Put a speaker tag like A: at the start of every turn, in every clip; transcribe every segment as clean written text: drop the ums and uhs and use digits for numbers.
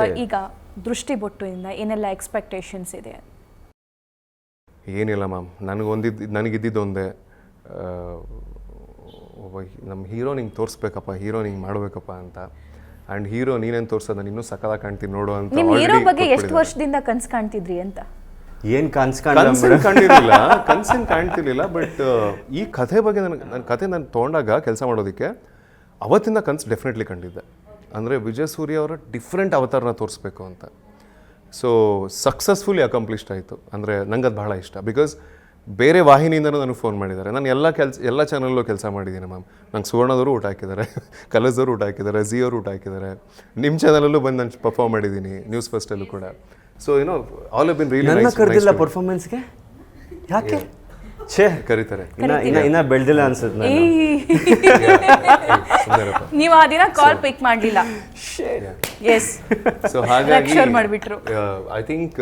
A: ಈಗ ದೃಷ್ಟಿ ಬೊಟ್ಟುಯಿಂದ ಏನೆಲ್ಲ ಎಕ್ಸ್ಪೆಕ್ಟೇಷನ್ಸ್ ಇದೆ?
B: ಏನಿಲ್ಲ ಮ್ಯಾಮ್, ನನಗಿದ್ದಿದ್ದು ಒಂದೇ, ಒಬ್ಬ ನಮ್ಮ ಹೀರೋ ನಿಂಗೆ ತೋರಿಸ್ಬೇಕಪ್ಪ, ಹೀರೋ ನಿಂಗೆ ಮಾಡಬೇಕಪ್ಪ ಅಂತ. ಆ್ಯಂಡ್ ಹೀರೋ ನೀನೇನು ತೋರಿಸೋದು, ನಾನು ಇನ್ನೂ ಸಕ್ಕದಾಗ ಕಾಣ್ತೀನಿ ನೋಡು ಅಂತ.
A: ನಿಮ್ಮ ಹೀರೋ ಬಗ್ಗೆ ಎಷ್ಟು ವರ್ಷದಿಂದ ಕನಸು ಕಾಣ್ತಿದ್ರಿ ಅಂತ?
C: ಏನು
B: ಕನಸೇನು ಕಾಣ್ತಿರ್ಲಿಲ್ಲ. ಬಟ್ ಈ ಕಥೆ ಬಗ್ಗೆ ನನ್ನ ಕಥೆ ನಾನು ತೊಗೊಂಡಾಗ ಕೆಲಸ ಮಾಡೋದಕ್ಕೆ ಅವತ್ತಿಂದ ಕನಸು ಡೆಫಿನೆಟ್ಲಿ ಕಂಡಿದ್ದೆ. ಅಂದರೆ ವಿಜಯ್ ಸೂರ್ಯ ಅವರ ಡಿಫ್ರೆಂಟ್ ಅವತಾರನ ತೋರಿಸ್ಬೇಕು ಅಂತ. ಸೊ ಸಕ್ಸಸ್ಫುಲಿ ಅಕಾಂಪ್ಲಿಷ್ಡ್ ಆಯಿತು. ಅಂದರೆ ನಂಗೆ ಅದು ಬಹಳ ಇಷ್ಟ. ಬಿಕಾಸ್ ಬೇರೆ ವಾಹಿನಿಯಿಂದನೂ ನನಗೆ ಫೋನ್ ಮಾಡಿದ್ದಾರೆ. ನಾನು ಎಲ್ಲ ಚಾನಲ್ಲೂ ಕೆಲಸ ಮಾಡಿದ್ದೀನಿ ಮ್ಯಾಮ್. ನಂಗೆ ಸುವರ್ಣದವರು ಊಟ ಹಾಕಿದ್ದಾರೆ, ಕಲರ್ಸ್ದವರು ಊಟ ಹಾಕಿದ್ದಾರೆ, ಝೀ ಅವರು ಊಟ ಹಾಕಿದ್ದಾರೆ, ನಿಮ್ಮ ಚಾನಲಲ್ಲೂ ಬಂದು ನಾನು ಪರ್ಫಾರ್ಮ್ ಮಾಡಿದ್ದೀನಿ, ನ್ಯೂಸ್ ಫಸ್ಟಲ್ಲೂ ಕೂಡ. So all have been really nice.
C: ಕರೆದಿಲ್ಲ ಪರ್ಫಾರ್ಮೆನ್ಸ್ಗೆ? ಯಾಕೆ? ಛೇ,
B: ಕರೀತಾರೆ.
C: ಇನ್ನ ಬೆಳೆದಿಲ್ಲ ಅನ್ಸುತ್ತೆ.
A: ನೀವು ಆ ದಿನ ಕಾಲ್ ಪಿಕ್ ಮಾಡಲಿಲ್ಲ. ಎಸ್.
B: ಸೊ ಹಾಗಾಗಿ
A: ಮಾಡಿಬಿಟ್ರು.
B: ಐ ಥಿಂಕ್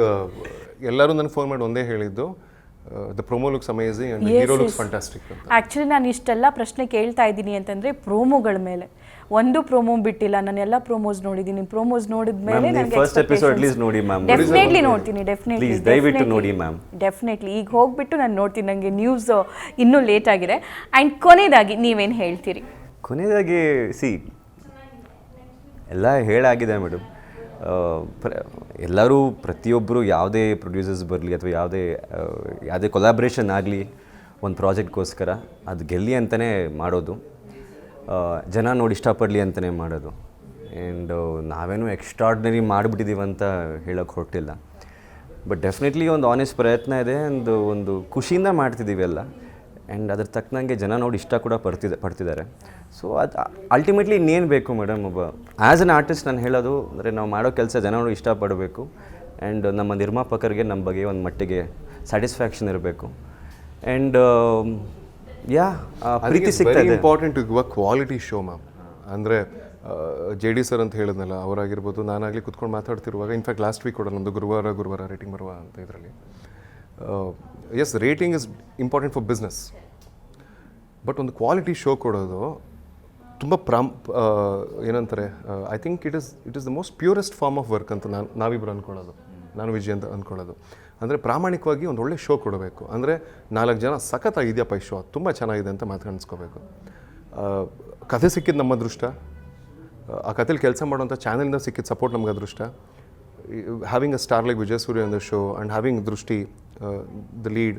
B: ಎಲ್ಲರೂ ನನಗೆ ಫೋನ್ ಮಾಡಿ ಒಂದೇ ಹೇಳಿದ್ದು, the promo looks amazing and hero looks fantastic ಅಂತ.
A: ಆ್ಯಕ್ಚುಲಿ ನಾನು ಇಷ್ಟೆಲ್ಲ ಪ್ರಶ್ನೆ ಕೇಳ್ತಾ ಇದ್ದೀನಿ ಅಂತಂದರೆ ಪ್ರೋಮೋಗಳ ಮೇಲೆ. ಒಂದು ಪ್ರೋಮೋ ಬಿಟ್ಟಿಲ್ಲ, ನಾನು ಎಲ್ಲ ಪ್ರೋಮೋಸ್ ನೋಡಿದ್ದೀನಿ. ಪ್ರೋಮೋಸ್ ನೋಡಿದ ಮೇಲೆ ನನಗೆ
C: ಫಸ್ಟ್ ಎಪಿಸೋಡ್ ಅಟ್ಲೀಸ್ಟ್ ನೋಡಿ ಮ್ಯಾಮ್.
A: ಡೆಫಿನೆಟ್ಲಿ ನೋಡ್ತೀನಿ, ಡೆಫಿನೆಟ್ಲಿ
C: ದಯವಿಟ್ಟು ನೋಡಿ ಮ್ಯಾಮ್.
A: ಡೆಫಿನೆಟ್ಲಿ ಈಗ ಹೋಗ್ಬಿಟ್ಟು ನಾನು ನೋಡ್ತೀನಿ. ನನಗೆ ನ್ಯೂಸ್ ಇನ್ನೂ ಲೇಟ್ ಆಗಿದೆ. ಆ್ಯಂಡ್ ಕೊನೆಯದಾಗಿ ನೀವೇನು ಹೇಳ್ತೀರಿ?
C: ಕೊನೆಯದಾಗಿ ಎಲ್ಲ ಹೇಳಾಗಿದೆ ಮೇಡಮ್. ಎಲ್ಲರೂ ಪ್ರತಿಯೊಬ್ಬರು ಯಾವುದೇ ಪ್ರೊಡ್ಯೂಸರ್ಸ್ ಬರಲಿ ಅಥವಾ ಯಾವುದೇ ಕೊಲಾಬ್ರೇಷನ್ ಆಗಲಿ ಒಂದು ಪ್ರಾಜೆಕ್ಟ್ಗೋಸ್ಕರ ಅದು ಗೆಲ್ಲಿ ಅಂತಲೇ ಮಾಡೋದು, ಜನ ನೋಡಿ ಇಷ್ಟಪಡಲಿ ಅಂತಲೇ ಮಾಡೋದು. ಆ್ಯಂಡ್ ನಾವೇನು ಎಕ್ಸ್ಟ್ರಾರ್ಡಿನರಿ ಮಾಡಿಬಿಟ್ಟಿದ್ದೀವಿ ಅಂತ ಹೇಳೋಕ್ಕೆ ಹೊರಟಿಲ್ಲ. ಬಟ್ ಡೆಫಿನೆಟ್ಲಿ ಒಂದು ಆನೆಸ್ಟ್ ಪ್ರಯತ್ನ ಇದೆ, ಒಂದು ಖುಷಿಯಿಂದ ಮಾಡ್ತಿದ್ದೀವಿ ಎಲ್ಲ. ಆ್ಯಂಡ್ ಅದ್ರ ತಕ್ಕನಂಗೆ ಜನ ನೋಡಿ ಇಷ್ಟ ಕೂಡ ಪಡ್ತಿದ್ದಾರೆ. ಸೊ ಅದು ಅಲ್ಟಿಮೇಟ್ಲಿ ಇನ್ನೇನು ಬೇಕು ಮೇಡಮ್? ಒಬ್ಬ ಆ್ಯಸ್ ಅನ್ ಆರ್ಟಿಸ್ಟ್ ನಾನು ಹೇಳೋದು ಅಂದರೆ ನಾವು ಮಾಡೋ ಕೆಲಸ ಜನ ನೋಡಿ ಇಷ್ಟಪಡಬೇಕು. ಆ್ಯಂಡ್ ನಮ್ಮ ನಿರ್ಮಾಪಕರಿಗೆ ನಮ್ಮ ಬಗ್ಗೆ ಒಂದು ಮಟ್ಟಿಗೆ ಸ್ಯಾಟಿಸ್ಫ್ಯಾಕ್ಷನ್ ಇರಬೇಕು. ಆ್ಯಂಡ್ ಪ್ರೀತಿ ಸಿಗ್ತಾ ಇದೆ.
B: Important to give a quality show ma'am. ಅಂದರೆ JD ಸರ್ ಅಂತ ಹೇಳಿದ್ನಲ್ಲ, ಅವರಾಗಿರ್ಬೋದು, ನಾನಾಗಲಿ ಕುತ್ಕೊಂಡು ಮಾತಾಡ್ತಿರುವಾಗ, ಇನ್ಫ್ಯಾಕ್ಟ್ ಲಾಸ್ಟ್ ವೀಕ್ ಕೂಡ ನಮ್ಮದು ಗುರುವಾರ ರೇಟಿಂಗ್ ಬರುವ ಅಂತ ಇದರಲ್ಲಿ. Yes, rating is important for business. But ಒಂದು ಕ್ವಾಲಿಟಿ ಶೋ ಕೊಡೋದು ತುಂಬ ಏನಂತಾರೆ, I think it is the most purest form of work ಅಂತ ನಾವಿಬ್ಬರು ಅಂದ್ಕೊಳ್ಳೋದು, ನಾನು ವಿಜಯ್ ಅಂತ ಅಂದ್ಕೊಳ್ಳೋದು. ಅಂದರೆ ಪ್ರಾಮಾಣಿಕವಾಗಿ ಒಂದು ಒಳ್ಳೆ ಶೋ ಕೊಡಬೇಕು. ಅಂದರೆ 4 ಜನ ಸಖತ್ತಾಗಿದೆಯಪ್ಪ ಈ ಶೋ, ತುಂಬ ಚೆನ್ನಾಗಿದೆ ಅಂತ ಮಾತಾಡಿಸ್ಕೋಬೇಕು. ಕಥೆ ಸಿಕ್ಕಿದ್ದು ನಮ್ಮ ಅದೃಷ್ಟ, ಆ ಕಥೆಲಿ ಕೆಲಸ ಮಾಡೋಂಥ ಚಾನಲಿಂದ ಸಿಕ್ಕಿದ ಸಪೋರ್ಟ್ ನಮ್ಗೆ ಅದೃಷ್ಟ. Having a star like Vijay Surya on the show and having Drishti the lead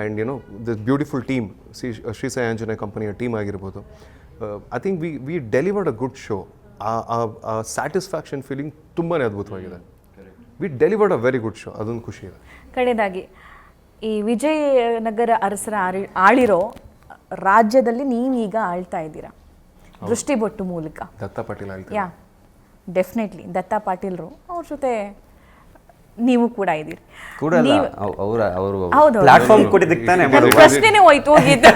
B: and this beautiful team, Shri Sai Anjaneya ಕಂಪನಿಯ ಟೀಮ್ ಆಗಿರ್ಬೋದು. I think we delivered a good show. ಆ ಸ್ಯಾಟಿಸ್ಫ್ಯಾಕ್ಷನ್ ಫೀಲಿಂಗ್ ತುಂಬಾ ಅದ್ಭುತವಾಗಿದೆ. We delivered a very good show, ಅದೊಂದು ಖುಷಿ ಇದೆ.
A: ಕಡೆಯದಾಗಿ ಈ ವಿಜಯನಗರ ಅರಸರ ಆಳಿರೋ ರಾಜ್ಯದಲ್ಲಿ ನೀವೀಗ ಆಳ್ತಾ ಇದ್ದೀರಾ ದೃಷ್ಟಿ ಬೊಟ್ಟು ಮೂಲಕ.
B: ದತ್ತಾ ಪಾಟೀಲ್
A: ಯಾ, ಡೆಫಿನೆಟ್ಲಿ ದತ್ತಾ ಪಾಟೀಲ್ರು ಅವ್ರ ಜೊತೆ ನೀವು ಕೂಡ ಇದ್ದೀರಿ.
C: ಪ್ಲಾಟ್ಫಾರ್ಮ್ ಕೊಟ್ಟಿದ್ದಕ್ಕೆ ತಾನೇ
A: ಪ್ರಶ್ನೆನೇ ಹೋಯ್ತು ಹೋಗಿದ್ದು.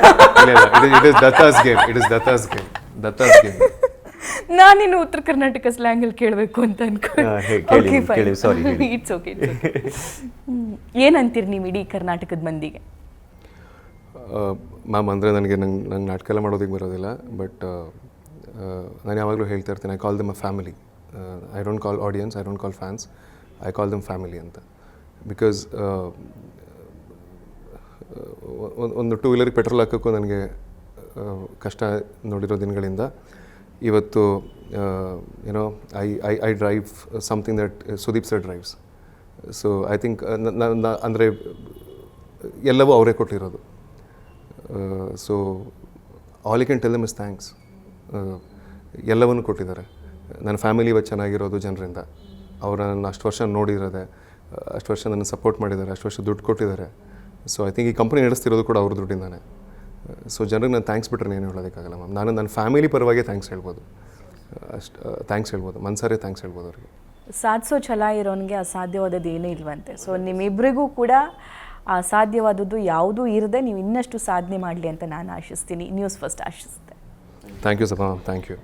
A: ನಾನಿನ್ನು ಉತ್ತರ ಕರ್ನಾಟಕ ಸ್ಲ್ಯಾಂಗಲ್ಲಿ ಕೇಳಬೇಕು ಅಂತ ಅನ್ಕೊಂಡು. It's okay. ಏನಂತೀರಿ ನೀವು ಇಡೀ ಕರ್ನಾಟಕದ ಮಂದಿಗೆ?
B: ಮ್ಯಾಮ್, ಅಂದರೆ ನಂಗೆ ನಾಟಕ ಎಲ್ಲ ಮಾಡೋದಕ್ಕೆ ಬರೋದಿಲ್ಲ. ಬಟ್ ನಾನು ಯಾವಾಗಲೂ ಹೇಳ್ತಾ ಇರ್ತೀನಿ, I call dum a family. I don't call audience, I don't call fans, I call dum family ಅಂತ. ಬಿಕಾಸ್ ಒಂದು 2 ವೀಲರಿಗೆ ಪೆಟ್ರೋಲ್ ಹಾಕೋಕ್ಕೂ ನನಗೆ ಕಷ್ಟ ನೋಡಿರೋ ದಿನಗಳಿಂದ ಇವತ್ತು ಏನೋ I drive something that Sudeep sir drives. So I think ಅಂದರೆ ಎಲ್ಲವೂ ಅವರೇ ಕೊಟ್ಟಿರೋದು. So all you can tell them is thanks. ಎಲ್ಲವನ್ನೂ ಕೊಟ್ಟಿದ್ದಾರೆ. ನನ್ನ ಫ್ಯಾಮಿಲಿ ಇವತ್ತು ಚೆನ್ನಾಗಿರೋದು ಜನರಿಂದ. ಅವರು ನನ್ನ ಅಷ್ಟು ವರ್ಷ ನೋಡಿರೋದೆ, ಅಷ್ಟು ವರ್ಷ ನನ್ನ ಸಪೋರ್ಟ್ ಮಾಡಿದ್ದಾರೆ, ಅಷ್ಟು ವರ್ಷ ದುಡ್ಡು ಕೊಟ್ಟಿದ್ದಾರೆ. ಸೊ ಐ ಥಿಂಕ್ ಈ ಕಂಪ್ನಿ ನಡೆಸ್ತಿರೋದು ಕೂಡ ಅವ್ರ ದುಡ್ಡಿಂದಾನೆ. ಸೊ ಜನರಿಗೆ ನಾನು ಥ್ಯಾಂಕ್ಸ್ ಬಿಟ್ಟರೆ ಏನು ಹೇಳೋದಕ್ಕಾಗಲ್ಲ ಮ್ಯಾಮ್. ನಾನು ನನ್ನ ಫ್ಯಾಮಿಲಿ ಪರವಾಗಿ ಥ್ಯಾಂಕ್ಸ್ ಹೇಳ್ಬೋದು, ಥ್ಯಾಂಕ್ಸ್ ಹೇಳ್ಬೋದು, ಮನ್ಸಾರೆ ಥ್ಯಾಂಕ್ಸ್ ಹೇಳ್ಬೋದು ಅವ್ರಿಗೆ.
A: ಸಾಧಿಸೋ ಛಲ ಇರೋನಿಗೆ ಅಸಾಧ್ಯವಾದದ್ದು ಏನೂ ಇಲ್ವಂತೆ. ಸೊ ನಿಮ್ಮಿಬ್ಬರಿಗೂ ಕೂಡ ಅಸಾಧ್ಯವಾದದ್ದು ಯಾವುದೂ ಇರದೆ ನೀವು ಇನ್ನಷ್ಟು ಸಾಧನೆ ಮಾಡಲಿ ಅಂತ ನಾನು ಆಶಿಸ್ತೀನಿ. ನ್ಯೂಸ್ ಫಸ್ಟ್ ಆಶಿಸ್ತೆ.
B: ಥ್ಯಾಂಕ್ ಯು ಸಭಾ, ಥ್ಯಾಂಕ್ ಯು.